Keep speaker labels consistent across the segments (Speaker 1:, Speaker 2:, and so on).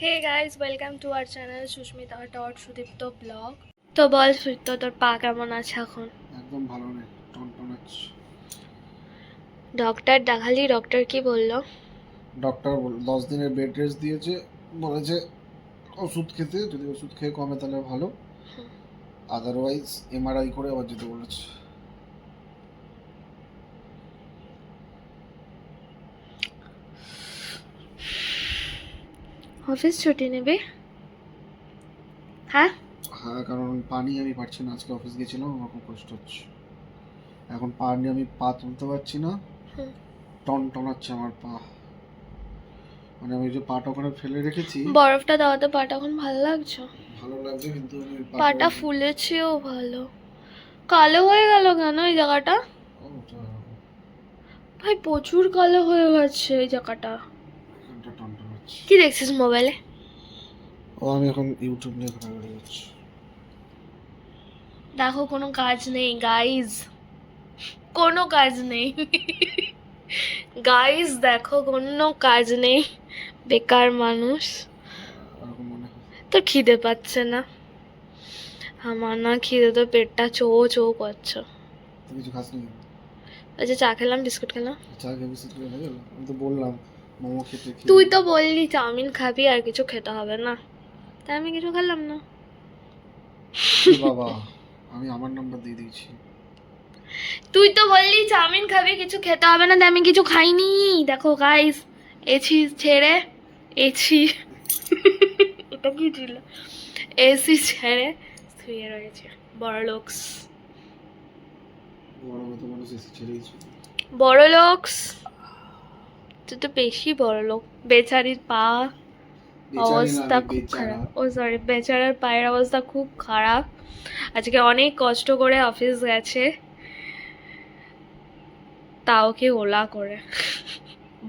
Speaker 1: Hey guys, welcome to our channel Sushmita Dot Sudipto Blog. তো বল সুদীপ্ত, তোর পা কেমন আছে এখন?
Speaker 2: একদম ভালো নেই, টনটনাচ্ছে।
Speaker 1: ডক্টর দেখালি? ডক্টর কি বললো?
Speaker 2: ডক্টর 10 দিনের বেড রেস্ট দিয়েছে, বলেছে ওষুধ খেতে, যদি ওষুধ খেয়ে কমে তাহলে ভালো, আদারওয়াইজ এমআরআই করে আবার যেতে বলেছে।
Speaker 1: অফিস ছুটি নেবে? হ্যাঁ,
Speaker 2: কারণ পানি আমি পারছি না। আজকে অফিস গেছিলাম, আমার খুব কষ্ট হচ্ছে। এখন পা নিয়ে আমি পা তুলতে পারছি না, টনটনাচ্ছে আমার পা। মানে আমি যে পাটা ওখানে ফেলে রেখেছি,
Speaker 1: বরফটা দেওয়াতে পাটা এখন ভালো লাগছে?
Speaker 2: ভালো লাগছে, কিন্তু আমি
Speaker 1: পাটা ফুলেছেও ভালো। কালো হয়ে গেল কেন এই জায়গাটা? ভাই প্রচুর কালো হয়ে গেছে এই জায়গাটা।
Speaker 2: এখানটা টনটনাচ্ছে।
Speaker 1: কি দেখছিস মোবাইলে?
Speaker 2: আমি এখন ইউটিউব নিয়ে ঘোরাঘুরি করছি।
Speaker 1: দেখো কোনো কাজ নেই গাইজ, কোনো কাজ নেই গাইজ, দেখো কোনো কাজ নেই, বেকার মানুষ।
Speaker 2: এরকম মনে হয়।
Speaker 1: তোর খিদে পাচ্ছে না? আমার না খিদে, তো পেটটা চো চো করছে।
Speaker 2: তুই কিছু খাস নি?
Speaker 1: আচ্ছা, চা খেলাম, বিস্কুট খেলাম।
Speaker 2: চা খেয়ে বিস্কুট খেয়ে হয়ে গেল? আমি তো বললাম মোমো খেতে।
Speaker 1: তুই তো বললি চাউমিন খাবি, আর কিছু খেতে হবে না, তাই আমি কিছু খেলাম না।
Speaker 2: বাবা, আমি আমার নাম্বার দিয়ে দিয়েছি।
Speaker 1: তুই তো বললি চাউমিন খাবি, কিছু খেতে হবে না, তাই আমি কিছু খাইনি। দেখো গাইস, এসি ছেড়ে, এসি এটা কি ছিল, এসি ছেড়ে শুয়ে রয়েছে বড়লোকস।
Speaker 2: বড় মতো মানুষ এসে ছেড়েইছে।
Speaker 1: বড়লোকস, তুই তো বেশি বড়লোক। বেচারির পা অবস্থা খুব খারাপ। ও সরি, বেচারার পায়ের অবস্থা খুব খারাপ। আজকে অনেক কষ্ট করে অফিস গেছে, তাও কি ওলা করে।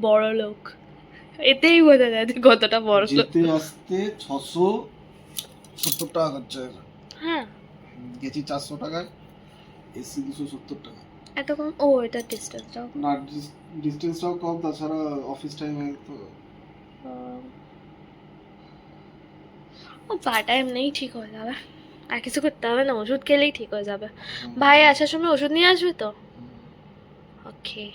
Speaker 1: বড় লোক, এতেই বোঝা যায় তুই কতটা বড় লোক।
Speaker 2: যেতে আসতে 670 টাকা খরচা হয়েছে।
Speaker 1: হ্যাঁ,
Speaker 2: গেছি 400 টাকায়, এসি 270 টাকা।
Speaker 1: এত কম? ও এটা ডিস্টেন্সটাও
Speaker 2: না, ডিস্টেন্সটাও কম, তাছাড়া অফিস টাইমে তো।
Speaker 1: ও পাটা এমনিই ঠিক হয়ে যাবে, আর কিছু করতে হবে না, ওষুধ খেলেই ঠিক হয়ে যাবে। ভাই আসার সময় ওষুধ নিয়ে আসবে তো? ওকে।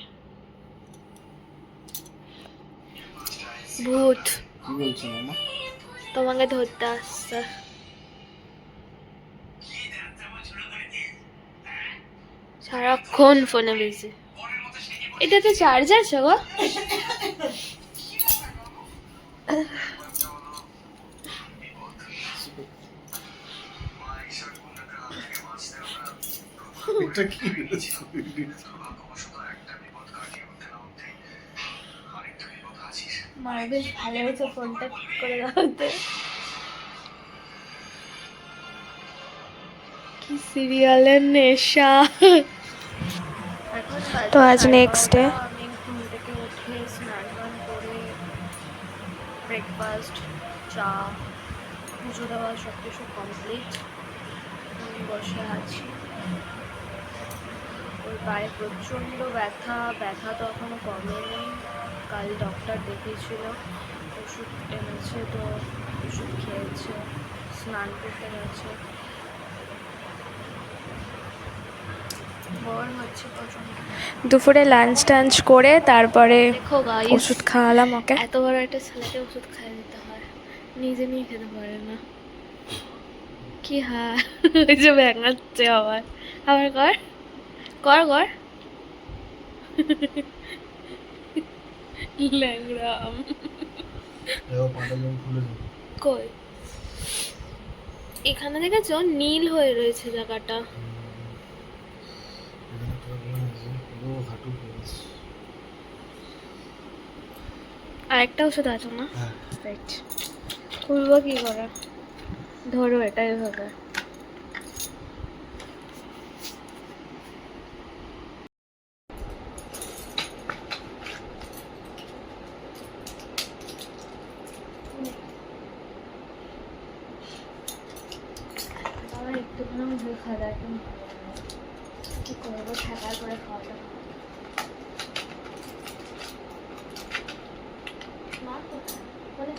Speaker 1: ভূত
Speaker 2: কি বলছো মামা?
Speaker 1: তোমাকে ধরতে আসছে। সারাক্ষণ ফোনে বিজি। এটাতে চার্জ আছে গো?
Speaker 2: এটা কি?
Speaker 1: মার বেশ ভালো হয়েছে ফোনটা ঠিক করে দেওয়াতে। কি সিরিয়ালের নেশা। তো আজ নেক্সট ডে, আমি ঘুম থেকে উঠে স্নান টান করে ব্রেকফাস্ট, চা, পুজো দেওয়া সব কিছু কমপ্লিট। আমি বসে আছি। ওর পায়ে প্রচণ্ড ব্যথা, ব্যথা তো এখনো কমেনি। কাল ডক্টর দেখিয়েছিল, ওষুধ এনেছে, তো ওষুধ খেয়েছে, স্নান করতে গেছে। দুপুরে লাঞ্চ টাঞ্চ করে তারপরে ওষুধ খাওয়ালাম ওকে। এত বড় একটা ছেলেকে ওষুধ খাইয়ে দিতে হয়, নিজে নিয়ে খেতে পারে না। কি হ্যাঁ, ওই যে ব্যাঙাচ্ছে আবার, আবার কর কর কর। ল্যাংড়া কই? এখানে দেখেছো নীল হয়ে রয়েছে জায়গাটা। আর একটা ওষুধ আছে না? রাইট, খুলবো কি করে? ধরো এটাই হবে। আমার একটুখানি মুখে খাওয়া দাওয়া একদম ভালো লাগে না। কি করবো, থাকার করে খাওয়াটা মা কোথায় বলে?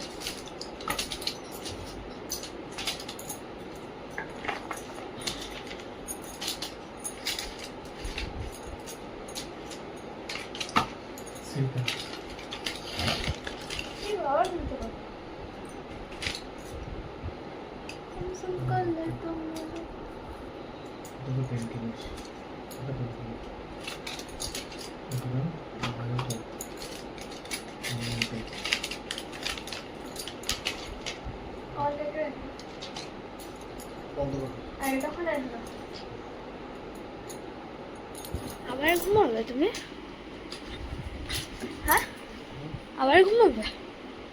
Speaker 1: तुम कर ले तुम
Speaker 2: দুটো পেন কিনিস এটা পেন কিনিস
Speaker 1: ऑलरेडी
Speaker 2: বন্ধ কর
Speaker 1: আর এটা খুলে না আবার ঘুমাবে তুমি হ্যাঁ আবার ঘুমাবে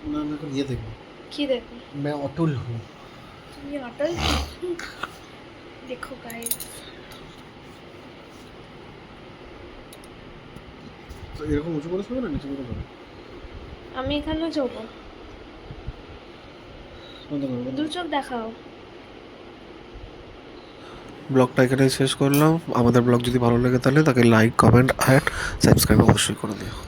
Speaker 2: না না তো নিয়ে দেখো
Speaker 1: কি দেখো
Speaker 2: मैं अटुल हूँ
Speaker 1: তুমি অটল দেখো গাইস
Speaker 2: তো এরকম উঁচু করে শোবে না নিচু করে শোবে
Speaker 1: আমি এখানে যাবো
Speaker 2: বন্ধ করো
Speaker 1: দু চোখ দেখাও
Speaker 2: ব্লগটা এখানেই শেষ করলাম আমাদের ব্লগ যদি ভালো লাগে তাহলে তাকে লাইক কমেন্ট আর সাবস্ক্রাইব অবশ্যই করে দিও